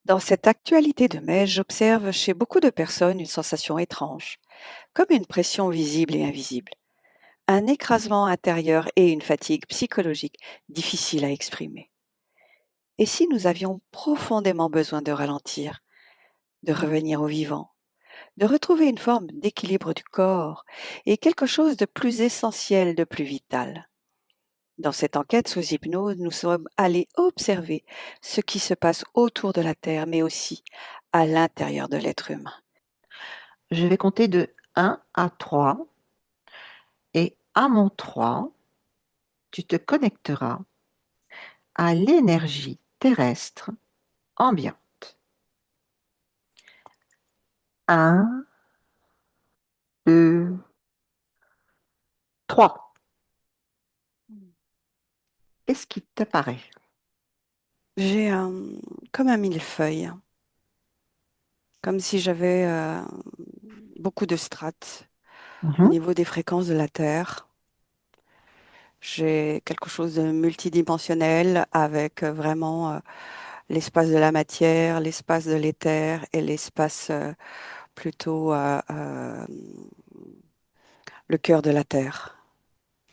Dans cette actualité de mai, j'observe chez beaucoup de personnes une sensation étrange, comme une pression visible et invisible, un écrasement intérieur et une fatigue psychologique difficile à exprimer. Et si nous avions profondément besoin de ralentir, de revenir au vivant, de retrouver une forme d'équilibre du corps et quelque chose de plus essentiel, de plus vital? Dans cette enquête sous hypnose, nous sommes allés observer ce qui se passe autour de la Terre, mais aussi à l'intérieur de l'être humain. Je vais compter de 1 à 3 et à mon 3, tu te connecteras à l'énergie terrestre ambiante. 1, 2, 3. Qu'est-ce qui t'apparaît? J'ai comme un millefeuille, comme si j'avais beaucoup de strates au Mhm, niveau des fréquences de la Terre. J'ai quelque chose de multidimensionnel avec vraiment l'espace de la matière, l'espace de l'éther et l'espace plutôt le cœur de la Terre,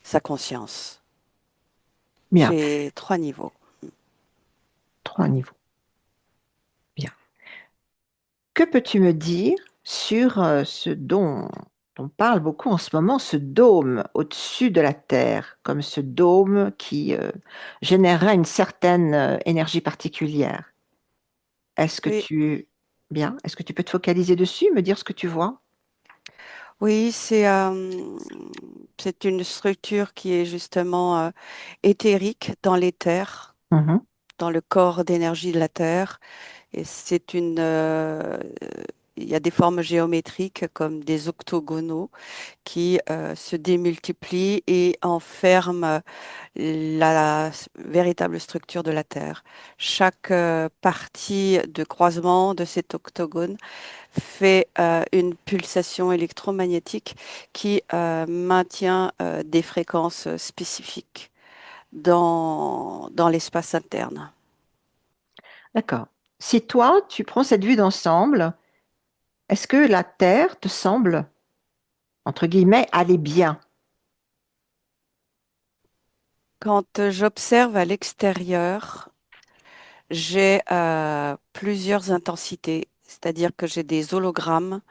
sa conscience. bien, J'ai 3 niveaux. 3 niveaux. Bien. Que peux-tu me dire sur ce dont on parle beaucoup en ce moment, ce dôme au-dessus de la Terre, comme ce dôme qui générerait une certaine énergie particulière? Est-ce que Oui, tu bien, est-ce que tu peux te focaliser dessus, me dire ce que tu vois? oui, c'est une structure qui est justement éthérique dans l'éther, Mmh. dans le corps d'énergie de la Terre. Et il y a des formes géométriques comme des octogonaux qui se démultiplient et enferment la véritable structure de la Terre. Chaque partie de croisement de cet octogone fait une pulsation électromagnétique qui maintient des fréquences spécifiques dans l'espace interne. D'accord. Si toi, tu prends cette vue d'ensemble, est-ce que la Terre te semble, entre guillemets, «aller bien»? Quand j'observe à l'extérieur, j'ai plusieurs intensités, c'est-à-dire que j'ai des hologrammes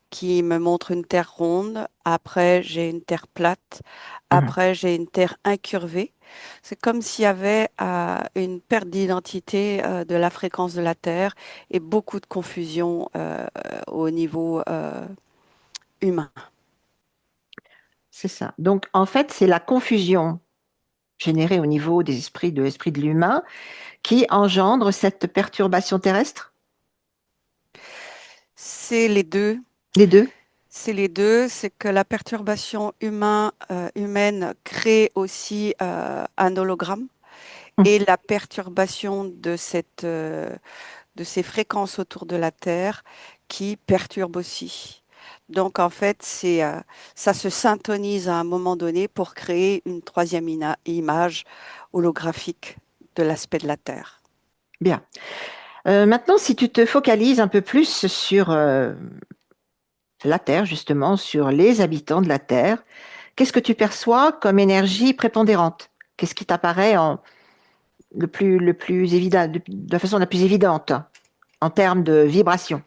qui me montrent une terre ronde, après j'ai une terre plate, Mmh. après j'ai une terre incurvée. C'est comme s'il y avait une perte d'identité de la fréquence de la Terre et beaucoup de confusion au niveau humain. C'est ça. Donc en fait, c'est la confusion générée au niveau des esprits de l'esprit de l'humain qui engendre cette perturbation terrestre? C'est les deux. Les 2. C'est les deux, c'est que la perturbation humaine crée aussi un hologramme Mmh. et la perturbation de ces fréquences autour de la Terre qui perturbe aussi. Donc en fait, ça se syntonise à un moment donné pour créer une troisième image holographique de l'aspect de la Terre. Bien. Maintenant, si tu te focalises un peu plus sur, la Terre justement, sur les habitants de la Terre, qu'est-ce que tu perçois comme énergie prépondérante? Qu'est-ce qui t'apparaît en le plus évident, de la façon la plus évidente, en termes de vibration?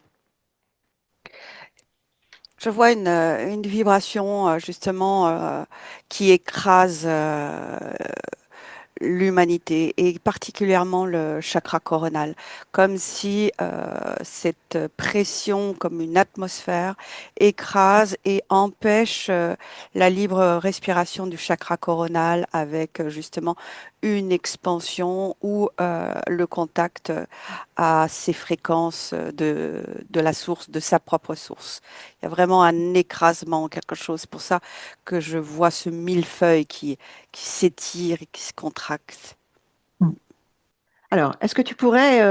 Je vois une vibration justement qui écrase l'humanité et particulièrement le chakra coronal, comme si cette pression, comme une atmosphère, écrase et empêche la libre respiration du chakra coronal avec justement une expansion ou le contact à ces fréquences de la source, de sa propre source. Il y a vraiment un écrasement, quelque chose. C'est pour ça que je vois ce millefeuille qui s'étire et qui se contracte. Mmh. Alors, est-ce que tu pourrais,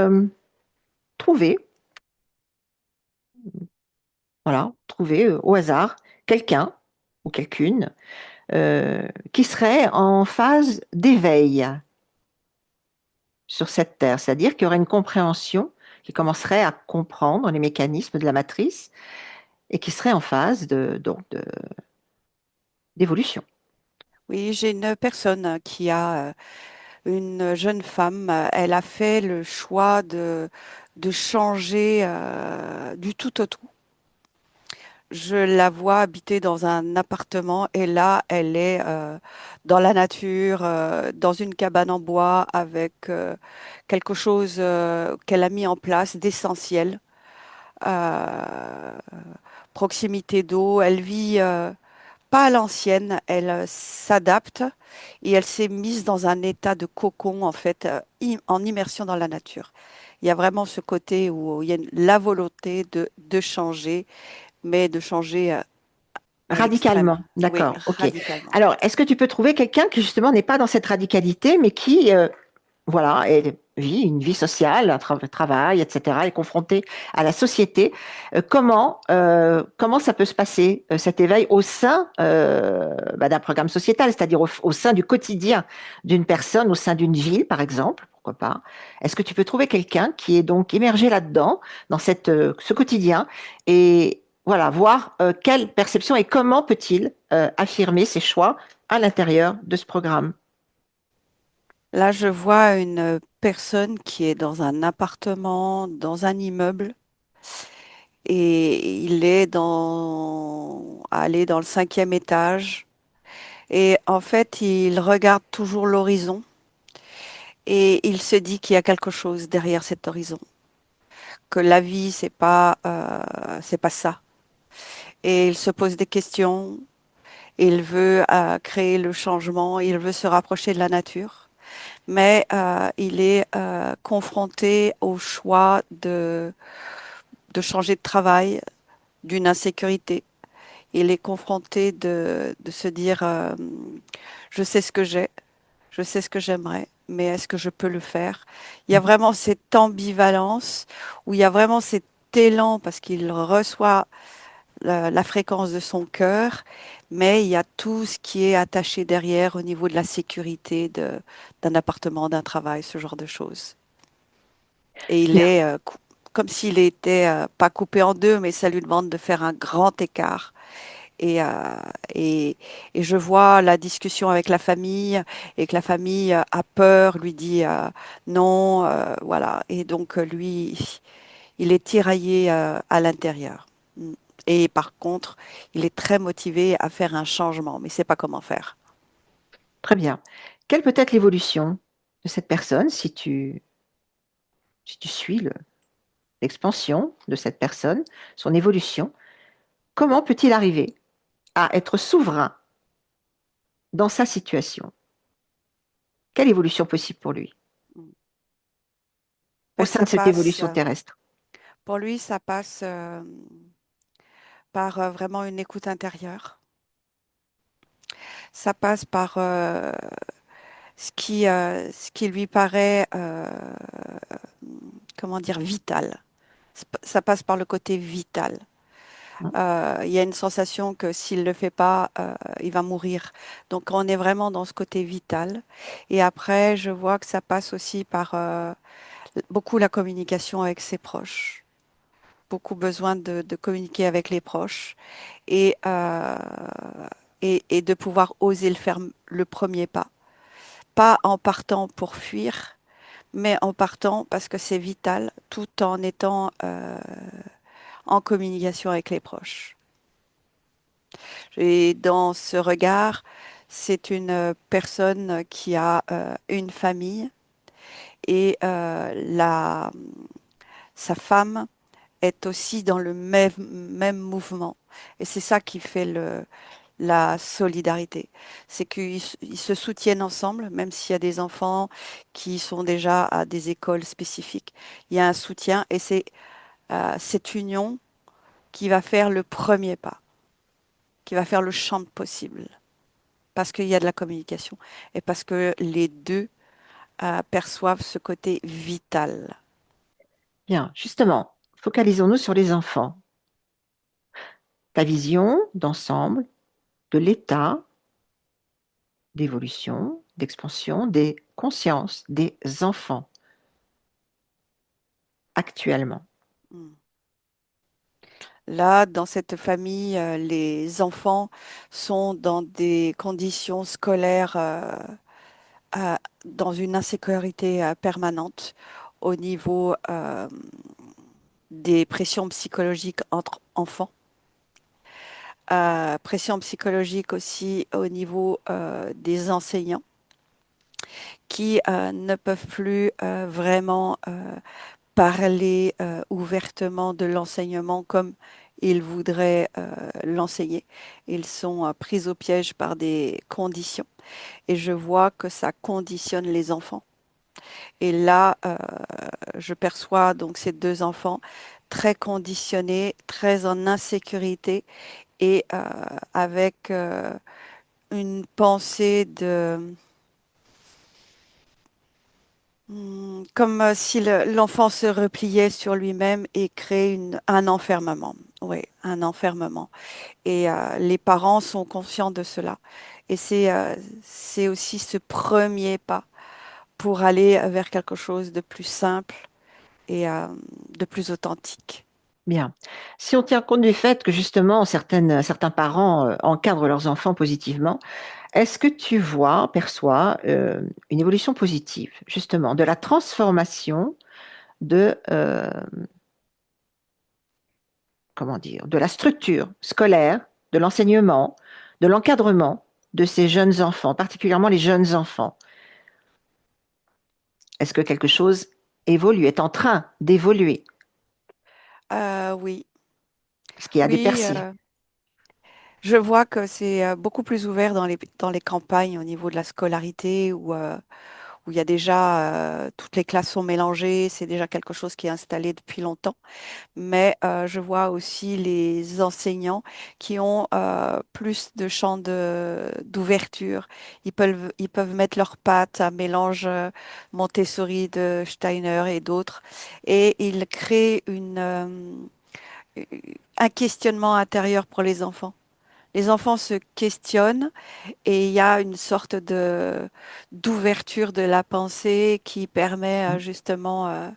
trouver, voilà, trouver, au hasard, quelqu'un ou quelqu'une, qui serait en phase d'éveil sur cette terre? C'est-à-dire qu'il y aurait une compréhension, qui commencerait à comprendre les mécanismes de la matrice et qui serait en phase d'évolution. Oui, j'ai une personne qui a une jeune femme. Elle a fait le choix de changer du tout au tout. Je la vois habiter dans un appartement et là, elle est dans la nature, dans une cabane en bois avec quelque chose qu'elle a mis en place d'essentiel. Euh, Proximité d'eau. Elle vit pas à l'ancienne, elle s'adapte et elle s'est mise dans un état de cocon en fait, en immersion dans la nature. Il y a vraiment ce côté où il y a la volonté de changer, mais de changer à Radicalement, l'extrême. Oui, d'accord, ok. radicalement. Alors, est-ce que tu peux trouver quelqu'un qui justement n'est pas dans cette radicalité, mais qui, voilà, vit une vie sociale, un travail, etc., est confronté à la société? Comment ça peut se passer, cet éveil au sein d'un programme sociétal, c'est-à-dire au sein du quotidien d'une personne, au sein d'une ville, par exemple, pourquoi pas? Est-ce que tu peux trouver quelqu'un qui est donc immergé là-dedans, dans ce quotidien, et voilà, voir quelle perception et comment peut-il affirmer ses choix à l'intérieur de ce programme? Là, je vois une personne qui est dans un appartement, dans un immeuble, et il est allé dans le cinquième étage. Et en fait, il regarde toujours l'horizon et il se dit qu'il y a quelque chose derrière cet horizon, que la vie, c'est pas ça. Et il se pose des questions. Il veut créer le changement. Il veut se rapprocher de la nature. Mais il est confronté au choix de changer de travail, d'une insécurité. Il est confronté de se dire, je sais ce que j'ai, je sais ce que j'aimerais, mais est-ce que je peux le faire? Il y a vraiment cette ambivalence où il y a vraiment cet élan parce qu'il reçoit la fréquence de son cœur, mais il y a tout ce qui est attaché derrière au niveau de la sécurité d'un appartement, d'un travail, ce genre de choses. Et il Bien. est comme s'il était pas coupé en deux, mais ça lui demande de faire un grand écart. Et, et je vois la discussion avec la famille et que la famille a peur, lui dit non, voilà. Et donc lui, il est tiraillé à l'intérieur. Mm. Et par contre, il est très motivé à faire un changement, mais il sait pas comment faire. Très bien. Quelle peut être l'évolution de cette personne si tu suis l'expansion de cette personne, son évolution? Comment peut-il arriver à être souverain dans sa situation? Quelle évolution possible pour lui Mm. au Ben, sein de ça cette passe, évolution terrestre? pour lui, ça passe par vraiment une écoute intérieure. Ça passe par ce qui lui paraît, comment dire, vital. Ça passe par le côté vital. Il y a une sensation que s'il ne le fait pas, il va mourir. Donc on est vraiment dans ce côté vital. Et après, je vois que ça passe aussi par beaucoup la communication avec ses proches. Beaucoup besoin de communiquer avec les proches et, et de pouvoir oser le faire le premier pas. Pas en partant pour fuir, mais en partant parce que c'est vital, tout en étant en communication avec les proches. Et dans ce regard, c'est une personne qui a une famille et sa femme est aussi dans le même mouvement. Et c'est ça qui fait la solidarité. C'est ils se soutiennent ensemble, même s'il y a des enfants qui sont déjà à des écoles spécifiques. Il y a un soutien et c'est cette union qui va faire le premier pas, qui va faire le champ possible. Parce qu'il y a de la communication et parce que les deux perçoivent ce côté vital. Bien, justement, focalisons-nous sur les enfants. Ta vision d'ensemble de l'état d'évolution, d'expansion des consciences des enfants. actuellement? Mm. Là, dans cette famille, les enfants sont dans des conditions scolaires, dans une insécurité permanente au niveau des pressions psychologiques entre enfants, pression psychologique aussi au niveau des enseignants qui ne peuvent plus vraiment parler ouvertement de l'enseignement comme ils voudraient l'enseigner. Ils sont pris au piège par des conditions et je vois que ça conditionne les enfants. Et là, je perçois donc ces deux enfants très conditionnés, très en insécurité et avec une pensée de comme si l'enfant se repliait sur lui-même et créait un enfermement. Oui, un enfermement. Et les parents sont conscients de cela. Et c'est aussi ce premier pas pour aller vers quelque chose de plus simple et de plus authentique. Bien. Si on tient compte du fait que justement certains parents encadrent leurs enfants positivement, est-ce que tu vois, perçois une évolution positive, justement, de la transformation de, comment dire, de la structure scolaire, de l'enseignement, de l'encadrement de ces jeunes enfants, particulièrement les jeunes enfants? Est-ce que quelque chose évolue, est en train d'évoluer? Oui, Est-ce qu'il y a des oui, percées? je vois que c'est beaucoup plus ouvert dans les campagnes au niveau de la scolarité où il y a déjà toutes les classes sont mélangées, c'est déjà quelque chose qui est installé depuis longtemps. Mais je vois aussi les enseignants qui ont plus de champs d'ouverture. Ils peuvent mettre leurs pattes à mélange Montessori de Steiner et d'autres, et ils créent un questionnement intérieur pour les enfants. Les enfants se questionnent et il y a une sorte de d'ouverture de la pensée qui permet justement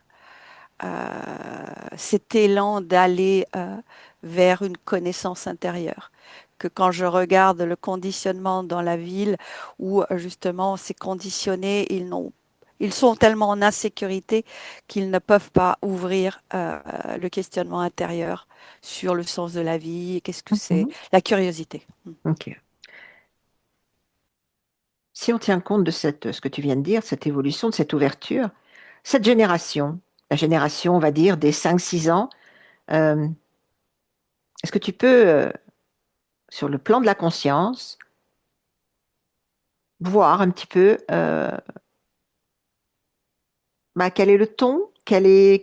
cet élan d'aller vers une connaissance intérieure. Que quand je regarde le conditionnement dans la ville, où justement c'est conditionné, ils sont tellement en insécurité qu'ils ne peuvent pas ouvrir le questionnement intérieur sur le sens de la vie, qu'est-ce que c'est, Mhm. la curiosité. Ok. Si on tient compte de ce que tu viens de dire, cette évolution, de cette ouverture, cette génération, la génération, on va dire, des 5-6 ans, euh, est-ce que tu peux, sur le plan de la conscience, voir un petit peu bah, quel est le ton, quel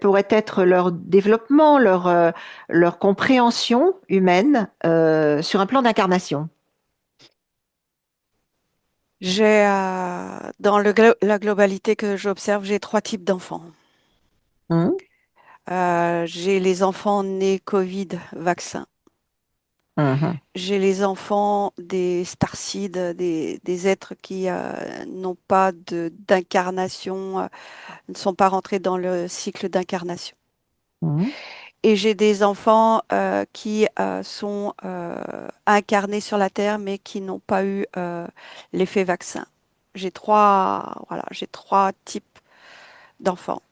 pourrait être leur développement, leur compréhension humaine sur un plan d'incarnation? J'ai, dans la globalité que j'observe, j'ai trois types d'enfants. Hum, J'ai les enfants nés Covid, vaccin. mhm, J'ai les enfants des starseeds, des êtres qui n'ont pas d'incarnation, ne sont pas rentrés dans le cycle d'incarnation. mhm. Et j'ai des enfants qui sont incarnés sur la Terre, mais qui n'ont pas eu l'effet vaccin. Voilà, j'ai trois types d'enfants.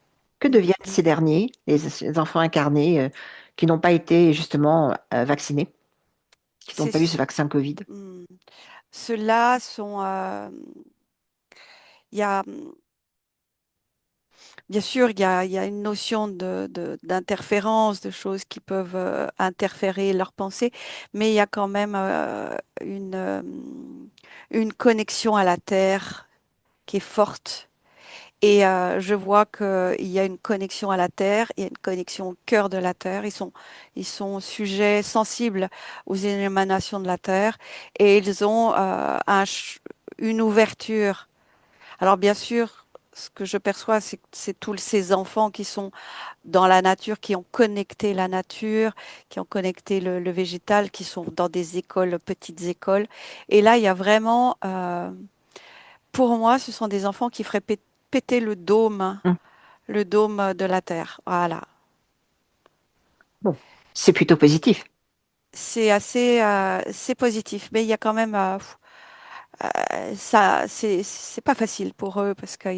Que deviennent ces derniers, ces enfants incarnés qui n'ont pas été justement vaccinés, qui n'ont C'est, pas eu ce vaccin Covid? hmm, ceux-là sont, il y a, bien sûr, il y a une notion d'interférence, de choses qui peuvent interférer leurs pensées, mais il y a quand même une connexion à la Terre qui est forte. Et je vois qu'il y a une connexion à la Terre, il y a une connexion au cœur de la Terre. Ils sont sujets sensibles aux émanations de la Terre et ils ont une ouverture. Alors bien sûr, ce que je perçois, c'est que c'est tous ces enfants qui sont dans la nature, qui ont connecté la nature, qui ont connecté le végétal, qui sont dans des écoles, petites écoles. Et là, il y a vraiment, pour moi, ce sont des enfants qui feraient péter Hum. le dôme de la Terre. Voilà. Bon, c'est plutôt positif. C'est positif, mais il y a quand même, ça, c'est pas facile pour eux parce il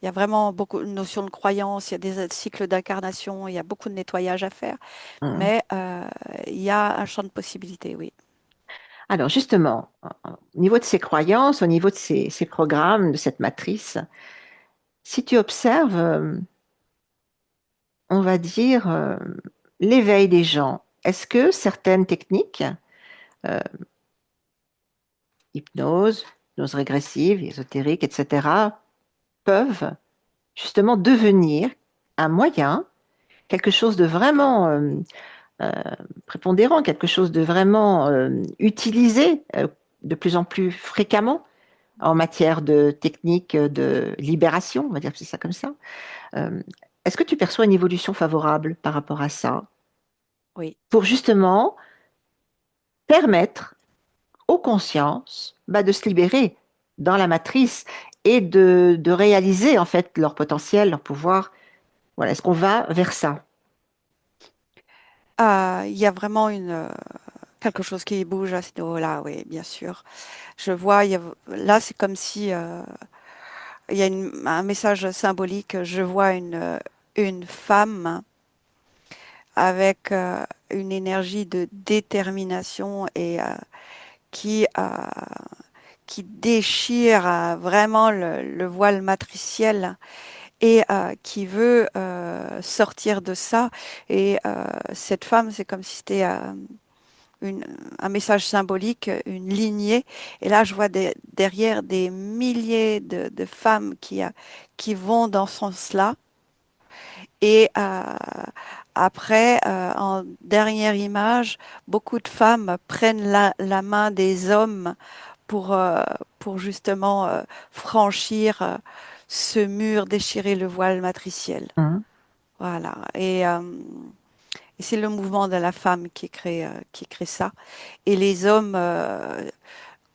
y a vraiment beaucoup de notions de croyance, il y a des cycles d'incarnation, il y a beaucoup de nettoyage à faire, Hum. mais il y a un champ de possibilités, oui. Alors justement, au niveau de ces croyances, au niveau de ces programmes, de cette matrice, si tu observes, on va dire, l'éveil des gens, est-ce que certaines techniques, euh, hypnose, hypnose régressive, ésotérique, etc., peuvent justement devenir un moyen, quelque chose de vraiment euh, prépondérant, quelque chose de vraiment utilisé de plus en plus fréquemment en matière de technique de libération, on va dire que c'est ça comme ça. Euh, Est-ce que tu perçois une évolution favorable par rapport à ça, Oui. pour justement permettre aux consciences de se libérer dans la matrice et de réaliser en fait leur potentiel, leur pouvoir. Voilà, est-ce qu'on va vers ça? Il y a vraiment quelque chose qui bouge à ce niveau-là, oui, bien sûr. Je vois, là, c'est comme si il y a un message symbolique. Je vois une femme avec une énergie de détermination et qui, euh, qui déchire vraiment le voile matriciel et qui veut sortir de ça. Et cette femme, c'est comme si c'était une- un message symbolique, une lignée. Et là, je vois derrière des milliers de femmes qui vont dans ce sens-là. Et après, en dernière image, beaucoup de femmes prennent la main des hommes pour, euh, pour justement franchir ce mur, déchirer le voile matriciel. Hein. Voilà. Et c'est le mouvement de la femme qui crée ça. Et les hommes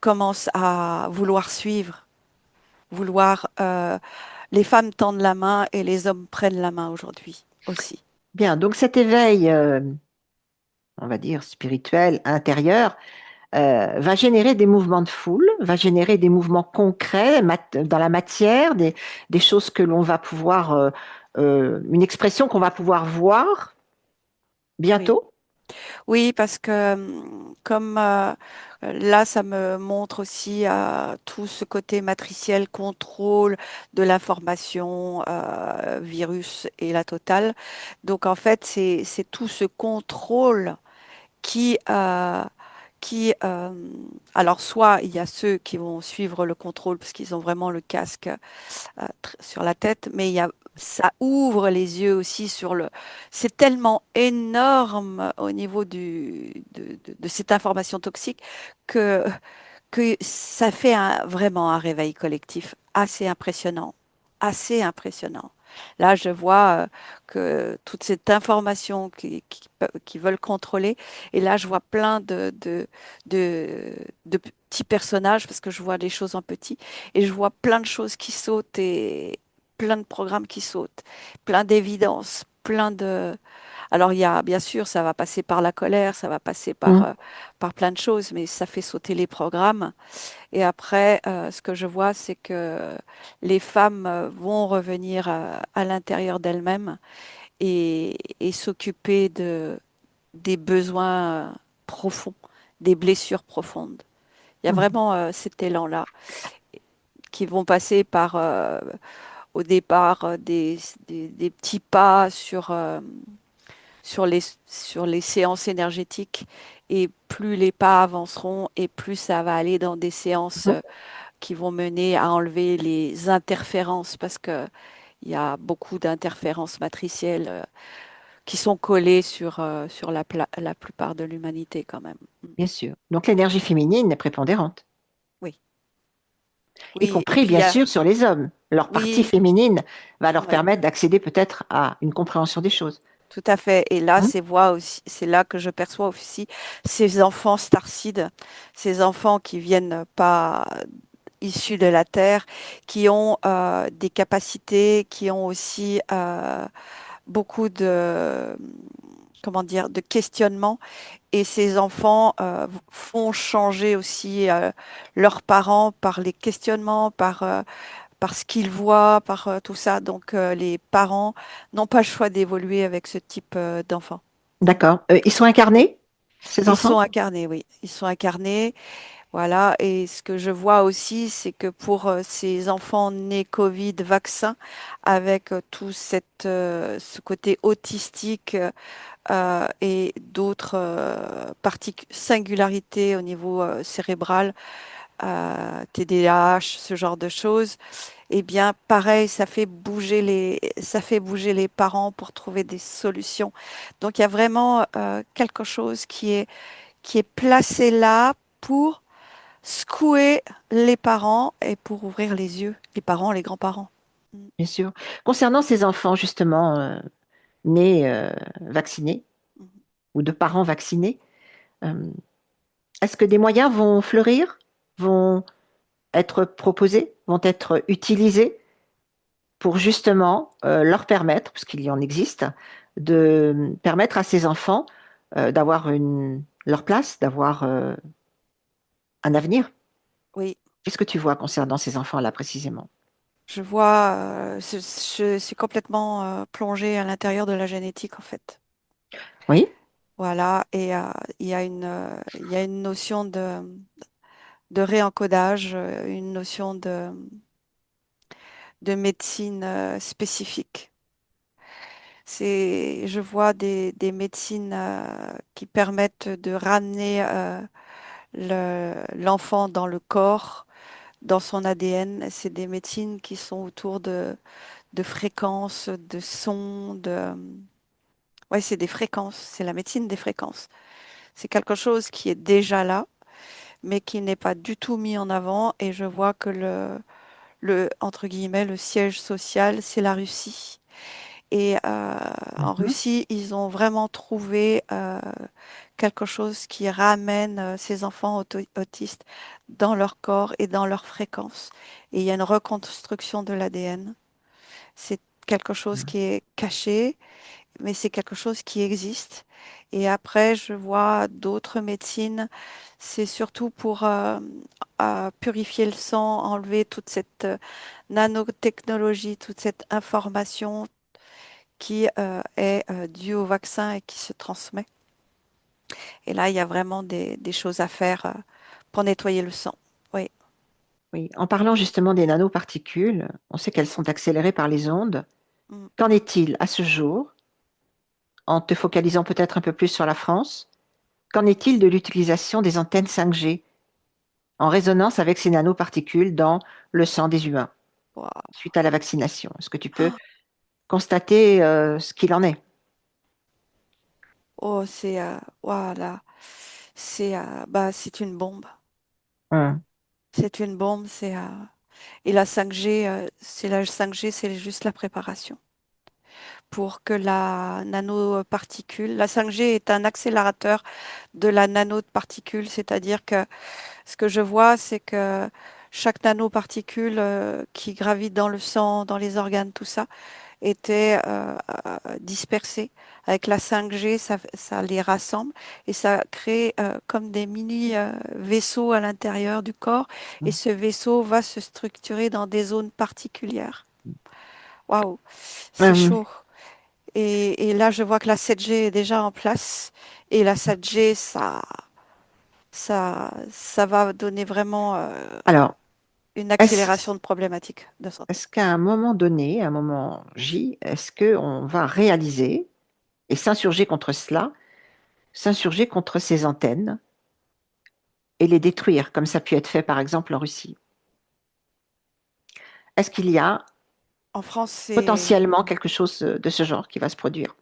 commencent à vouloir suivre, vouloir. Les femmes tendent la main et les hommes prennent la main aujourd'hui aussi. Bien, donc cet éveil, on va dire spirituel, intérieur, va générer des mouvements de foule, va générer des mouvements concrets dans la matière, des choses que l'on va pouvoir, une expression qu'on va pouvoir voir Oui. bientôt. Oui, parce que comme là, ça me montre aussi tout ce côté matriciel, contrôle de l'information, virus et la totale. Donc en fait, c'est tout ce contrôle qui, euh, qui alors soit il y a ceux qui vont suivre le contrôle parce qu'ils ont vraiment le casque sur la tête, mais ça ouvre les yeux aussi sur le. C'est tellement énorme au niveau de cette information toxique que, que ça fait vraiment un réveil collectif assez impressionnant. Assez impressionnant. Là, je vois que toute cette information qui veulent contrôler, et là, je vois plein de petits personnages, parce que je vois les choses en petit, et je vois plein de choses qui sautent et plein de programmes qui sautent, plein d'évidences, plein de. Alors, il y a, bien sûr, ça va passer par la colère, ça va passer Hum. par plein de choses, mais ça fait sauter les programmes. Et après, ce que je vois, c'est que les femmes vont revenir à l'intérieur d'elles-mêmes et s'occuper des besoins profonds, des blessures profondes. Il y a Hum. vraiment cet élan-là qui vont passer par, au départ, des petits pas sur les séances énergétiques. Et plus les pas avanceront et plus ça va aller dans des séances Hum. qui vont mener à enlever les interférences parce que il y a beaucoup d'interférences matricielles qui sont collées sur la plupart de l'humanité quand même. Bien sûr. Donc l'énergie féminine est prépondérante, Oui, y oui. Et compris puis, bien sûr sur les hommes. Leur partie oui, féminine va leur oui, permettre d'accéder peut-être à une compréhension des choses. tout à fait. Et là, Hum. c'est là que je perçois aussi ces enfants starcides, ces enfants qui viennent pas. issus de la Terre, qui ont des capacités, qui ont aussi beaucoup de, comment dire, de questionnements. Et ces enfants font changer aussi leurs parents par les questionnements, par ce qu'ils voient, par tout ça. Donc les parents n'ont pas le choix d'évoluer avec ce type d'enfants. D'accord. Ils sont incarnés, ces Ils sont enfants? incarnés, oui. Ils sont incarnés. Voilà, et ce que je vois aussi, c'est que pour ces enfants nés Covid, vaccin, avec tout ce côté autistique et d'autres singularités au niveau cérébral, TDAH, ce genre de choses, eh bien, pareil, ça fait bouger les parents pour trouver des solutions. Donc, il y a vraiment quelque chose qui est placé là pour secouer les parents et pour ouvrir les yeux, les parents, les grands-parents. Mm. Bien sûr. Concernant ces enfants, justement, nés vaccinés Mhm. ou de parents vaccinés, euh, est-ce que des moyens vont fleurir, vont être proposés, vont être utilisés pour justement leur permettre, parce qu'il y en existe, de permettre à ces enfants d'avoir leur place, d'avoir un avenir? Oui, Qu'est-ce que tu vois concernant ces enfants-là précisément? je vois, je suis complètement plongée à l'intérieur de la génétique en fait. Oui? Voilà, et il y a une notion de réencodage, une notion de médecine spécifique. Je vois des médecines qui permettent de ramener l'enfant dans le corps, dans son ADN. C'est des médecines qui sont autour de fréquences, de sons, ouais, c'est des fréquences, c'est la médecine des fréquences. C'est quelque chose qui est déjà là, mais qui n'est pas du tout mis en avant. Et je vois que entre guillemets, le siège social, c'est la Russie. Et en Mhm. Russie, ils ont vraiment trouvé quelque chose qui ramène ces enfants autistes dans leur corps et dans leur fréquence. Et il y a une reconstruction de l'ADN. C'est quelque chose qui est caché, mais c'est quelque chose qui existe. Et après, je vois d'autres médecines, c'est surtout pour purifier le sang, enlever toute cette nanotechnologie, toute cette information qui est due au vaccin et qui se transmet. Et là, il y a vraiment des choses à faire pour nettoyer le sang. Oui. Oui. En parlant justement des nanoparticules, on sait qu'elles sont accélérées par les ondes. Mm. Qu'en est-il à ce jour, en te focalisant peut-être un peu plus sur la France, qu'en est-il de l'utilisation des antennes 5G en résonance avec ces nanoparticules dans le sang des humains Wow. suite à la vaccination? Est-ce que tu peux constater ce qu'il en est? Oh, voilà. Bah, c'est une bombe. Hum, C'est une bombe. Et la 5G, la 5G, c'est juste la préparation pour que la nanoparticule. La 5G est un accélérateur de la nanoparticule, c'est-à-dire que ce que je vois, c'est que chaque nanoparticule qui gravite dans le sang, dans les organes, tout ça, était dispersée. Avec la 5G, ça les rassemble et ça crée comme des mini vaisseaux à l'intérieur du corps. Et hum, ce vaisseau va se structurer dans des zones particulières. Waouh, c'est hum. chaud. Et là, je vois que la 7G est déjà en place. Et la 7G, ça va donner vraiment Alors, une est-ce accélération de problématiques de santé. est-ce qu'à un moment donné, à un moment J, est-ce qu'on va réaliser et s'insurger contre cela, s'insurger contre ces antennes et les détruire, comme ça a pu être fait par exemple en Russie? Est-ce qu'il y a En France, potentiellement quelque chose de ce genre qui va se produire?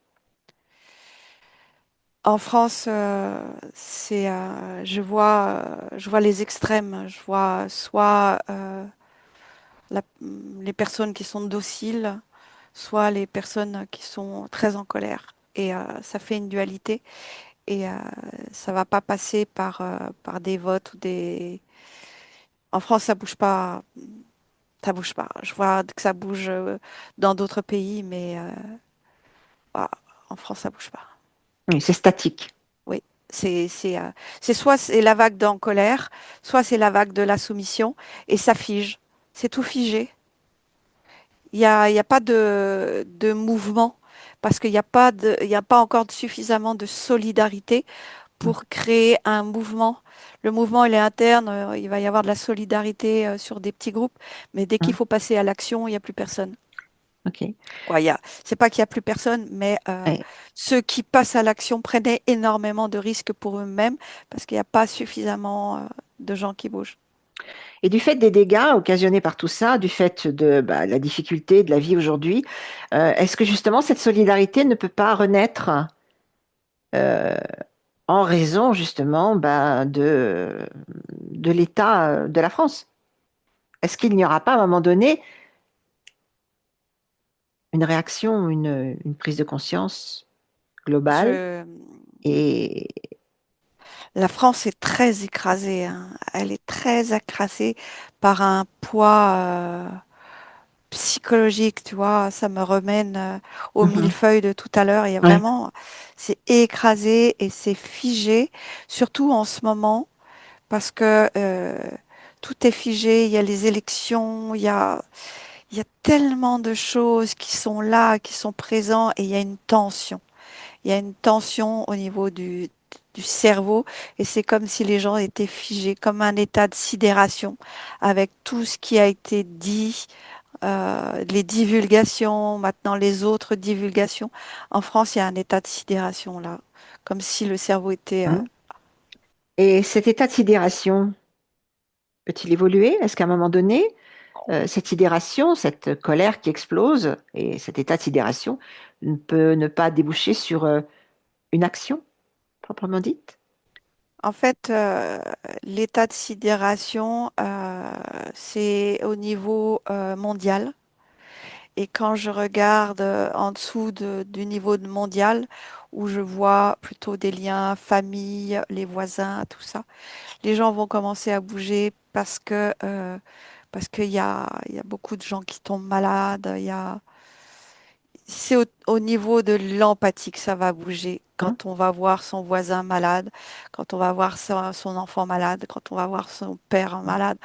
je vois les extrêmes. Je vois soit les personnes qui sont dociles, soit les personnes qui sont très en colère. Et ça fait une dualité. Et ça va pas passer par des votes ou En France, ça bouge pas. Ça bouge pas. Je vois que ça bouge dans d'autres pays, mais ah, en France, ça bouge pas. Oui, c'est statique. Oui, c'est soit c'est la vague d'en colère, soit c'est la vague de la soumission, et ça fige. C'est tout figé. Il y a pas de mouvement parce il y a pas encore suffisamment de solidarité Mm, pour créer un mouvement. Le mouvement, il est interne, il va y avoir de la solidarité sur des petits groupes, mais dès qu'il mm, faut passer à l'action, il n'y a plus personne. ok. Quoi, c'est pas qu'il y a plus personne, mais Ouais. ceux qui passent à l'action prenaient énormément de risques pour eux-mêmes parce qu'il n'y a pas suffisamment de gens qui bougent. Et du fait des dégâts occasionnés par tout ça, du fait de bah, la difficulté de la vie aujourd'hui, est-ce que justement cette solidarité ne peut pas renaître euh, en raison justement bah, de l'état de la France? Est-ce qu'il n'y aura pas à un moment donné une réaction, une prise de conscience globale Je... et La France est très écrasée, hein. Elle est très écrasée par un poids psychologique, tu vois. Ça me remène au Mhm. millefeuille de tout à l'heure. Il y a Ouais. vraiment, c'est écrasé et c'est figé, surtout en ce moment, parce que tout est figé. Il y a les élections, il y a tellement de choses qui sont là, qui sont présentes, et il y a une tension. Il y a une tension au niveau du cerveau et c'est comme si les gens étaient figés, comme un état de sidération avec tout ce qui a été dit, les divulgations, maintenant les autres divulgations. En France, il y a un état de sidération là, comme si le cerveau était... Hein. Et cet état de sidération peut-il évoluer? Est-ce qu'à un moment donné, cette sidération, cette colère qui explose et cet état de sidération ne peut ne pas déboucher sur une action proprement dite? En fait, l'état de sidération, c'est au niveau mondial. Et quand je regarde en dessous du niveau de mondial, où je vois plutôt des liens, famille, les voisins, tout ça, les gens vont commencer à bouger parce qu'il y a beaucoup de gens qui tombent malades. C'est au niveau de l'empathie que ça va bouger. Hein. Quand on va voir son voisin malade, quand on va voir son enfant malade, quand on va voir son père malade,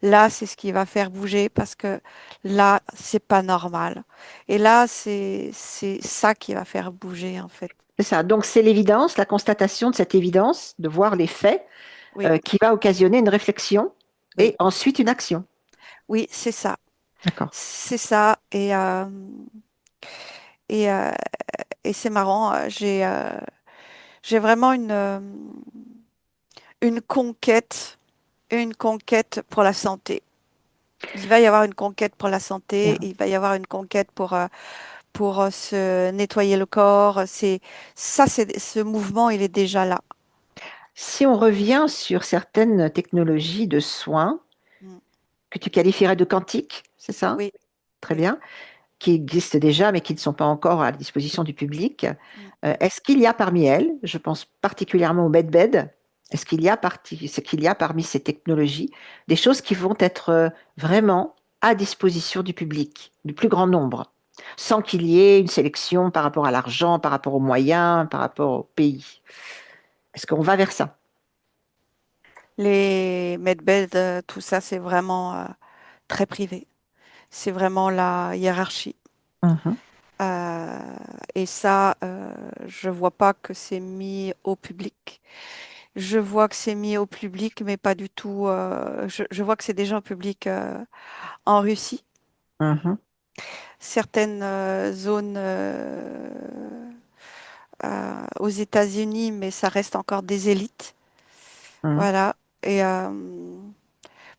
là, c'est ce qui va faire bouger parce que là, c'est pas normal. Et là, c'est ça qui va faire bouger, en fait. C'est ça. Donc c'est l'évidence, la constatation de cette évidence, de voir les faits, Oui, qui va occasionner une réflexion oui, et ensuite une action. oui, c'est ça. D'accord. C'est ça. Et, euh, et c'est marrant, j'ai vraiment une conquête pour la santé. Il va y avoir une conquête pour la santé, Bien. il va y avoir une conquête pour se nettoyer le corps. Ce mouvement, il est déjà là. Si on revient sur certaines technologies de soins Mm. que tu qualifierais de quantiques, c'est ça? Oui, Très oui. bien. Qui existent déjà, mais qui ne sont pas encore à la disposition du public. Mm. Est-ce qu'il y a parmi elles, je pense particulièrement au medbed, est-ce qu'il y a parmi ces technologies des choses qui vont être vraiment à disposition du public, du plus grand nombre, sans qu'il y ait une sélection par rapport à l'argent, par rapport aux moyens, par rapport au pays? Est-ce qu'on va vers ça? Les medbeds, tout ça, c'est vraiment très privé. C'est vraiment la hiérarchie. Mhm, Euh, et ça, je vois pas que c'est mis au public. Je vois que c'est mis au public, mais pas du tout. Je vois que c'est déjà au public en Russie, mhm, certaines zones aux États-Unis, mais ça reste encore des élites. mhm. Voilà. Et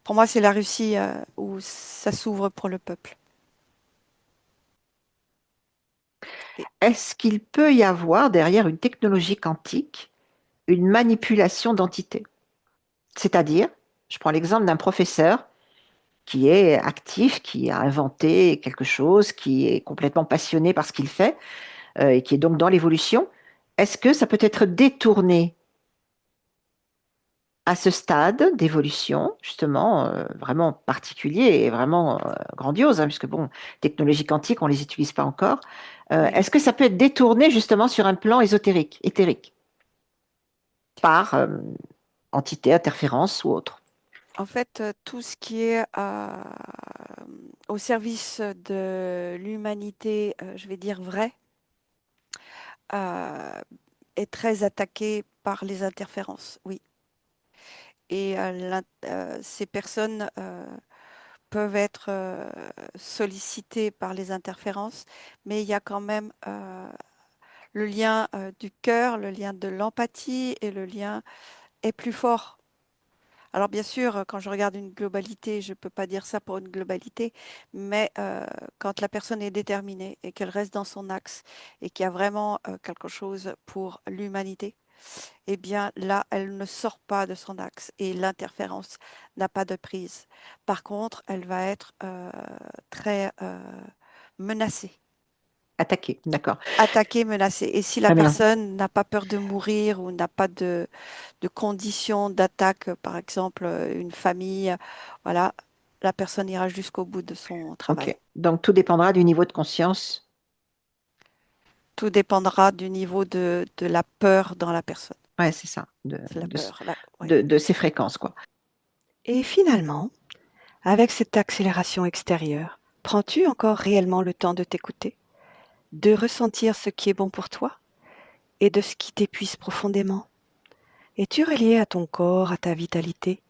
pour moi, c'est la Russie où ça s'ouvre pour le peuple. Et Est-ce qu'il peut y avoir derrière une technologie quantique une manipulation d'entités? C'est-à-dire, je prends l'exemple d'un professeur qui est actif, qui a inventé quelque chose, qui est complètement passionné par ce qu'il fait et qui est donc dans l'évolution. Est-ce que ça peut être détourné à ce stade d'évolution, justement, vraiment particulier et vraiment grandiose, hein, puisque bon, technologies quantiques, on ne les utilise pas encore, Oui. est-ce que ça peut être détourné justement sur un plan ésotérique, éthérique, par entité, interférence ou autre? En fait, tout ce qui est au service de l'humanité, je vais dire vrai, euh, est très attaqué par les interférences, oui. Et ces personnes peuvent être sollicitées par les interférences, mais il y a quand même le lien du cœur, le lien de l'empathie et le lien est plus fort. Alors bien sûr, quand je regarde une globalité, je ne peux pas dire ça pour une globalité, mais quand la personne est déterminée et qu'elle reste dans son axe et qu'il y a vraiment quelque chose pour l'humanité, eh bien là, elle ne sort pas de son axe et l'interférence n'a pas de prise. Par contre, elle va être très menacée. Attaqué, d'accord. Attaquée, menacée. Et si la Très bien. personne n'a pas peur de mourir ou n'a pas de conditions d'attaque, par exemple une famille, voilà, la personne ira jusqu'au bout de son travail. Ok. Donc tout dépendra du niveau de conscience. Tout dépendra du niveau de la peur dans la personne. Ouais, c'est ça, C'est la peur, là, oui. de ces fréquences, quoi. Et finalement, avec cette accélération extérieure, prends-tu encore réellement le temps de t'écouter, de ressentir ce qui est bon pour toi et de ce qui t'épuise profondément? Es-tu relié à ton corps, à ta vitalité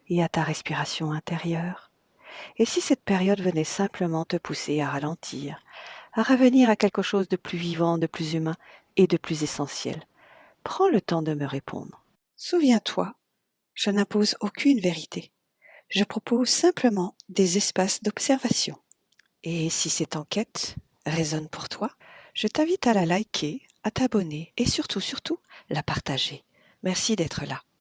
et à ta respiration intérieure? Et si cette période venait simplement te pousser à ralentir, à revenir à quelque chose de plus vivant, de plus humain et de plus essentiel? Prends le temps de me répondre. Souviens-toi, je n'impose aucune vérité. Je propose simplement des espaces d'observation. Et si cette enquête résonne pour toi, je t'invite à la liker, à t'abonner et surtout, la partager. Merci d'être là.